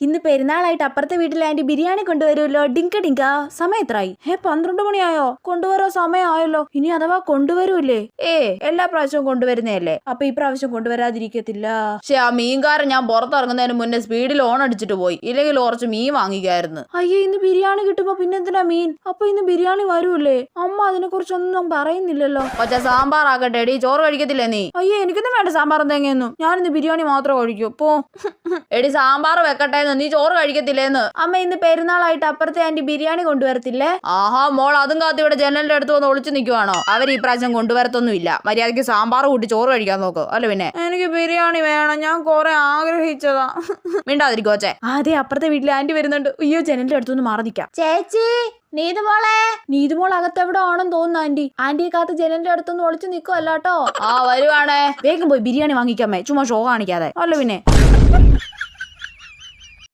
ഇന്ന് പെരുന്നാളായിട്ട് അപ്പുറത്തെ വീട്ടിലെ ആന്റി ബിരിയാണി കൊണ്ടുവരുമല്ലോ. ഡിങ്ക ഡിങ്ക. സമയം എത്രയായി? 12 മണിയായോ? കൊണ്ടുവരോ സമയമായല്ലോ. ഇനി അഥവാ കൊണ്ടുവരൂല്ലേ? എല്ലാ പ്രാവശ്യവും കൊണ്ടുവരുന്നതല്ലേ, അപ്പൊ ഈ പ്രാവശ്യം കൊണ്ടുവരാതിരിക്കത്തില്ല. പക്ഷെ ആ മീൻകാരൻ ഞാൻ പുറത്തിറങ്ങുന്നതിന് മുന്നേ സ്പീഡിൽ ഓൺ അടിച്ചിട്ട് പോയി, ഇല്ലെങ്കിൽ കുറച്ച് മീൻ വാങ്ങിക്കായിരുന്നു. അയ്യേ, ഇന്ന് ബിരിയാണി കിട്ടുമ്പോ പിന്നെന്തിനാ മീൻ? അപ്പൊ ഇന്ന് ബിരിയാണി വരൂല്ലേ? അമ്മ അതിനെ കുറിച്ചൊന്നും പറയുന്നില്ലല്ലോ. പക്ഷെ സാമ്പാർ ആകട്ടെ. എടി, ചോറ് കഴിക്കത്തില്ലേ നീ? അയ്യേ, എനിക്കൊന്നും വേണ്ട സാമ്പാറും തേങ്ങയൊന്നും. ഞാനിന്ന് ബിരിയാണി മാത്രം കഴിക്കൂ. പോ. എടി, സാമ്പാർ വെക്കട്ടേന്ന്, നീ ചോറ് കഴിക്കത്തില്ലേന്ന്. അമ്മ ഇന്ന് പെരുന്നാളായിട്ട് അപ്പുറത്തെ ആന്റി ബിരിയാണി കൊണ്ടുവരത്തില്ലേ? ആഹാ മോൾ, അതും കാത്തി ഇവിടെ ജനലിന്റെ അടുത്ത് വന്ന് ഒളിച്ചു നിൽക്കുവാണോ? അവർ ഈ പ്രാവശ്യം കൊണ്ടുവരത്തൊന്നുമില്ല. മര്യാദയ്ക്ക് സാമ്പാർ കൂട്ടി ചോറ് കഴിക്കാൻ നോക്ക്. അല്ല പിന്നെ എനിക്ക് ബിരിയാണി വേണം, ഞാൻ കുറെ ആഗ്രഹിച്ചതാ. മിണ്ടാതിരിക്കോച്ചേ. അതെ, അപ്പുറത്തെ വീട്ടിലെ ആന്റി വരുന്നുണ്ട്. അയ്യോ, ജനലിന്റെ അടുത്തൊന്ന് മാറി നിൽക്കാം. ചേച്ചി, നീതുമോൾ അകത്തെവിടെ ആണെന്ന് തോന്നുന്നു. ആന്റിയെ കാത്ത് ജനലിന്റെ അടുത്തൊന്ന് ഒളിച്ചു നിൽക്കുവല്ലോ. ആ വരുവാണേ. വേഗം പോയി ബിരിയാണി വാങ്ങിക്കാമേ, ചുമ്മാ ഷോ കാണിക്കാതെ. അല്ല പിന്നെ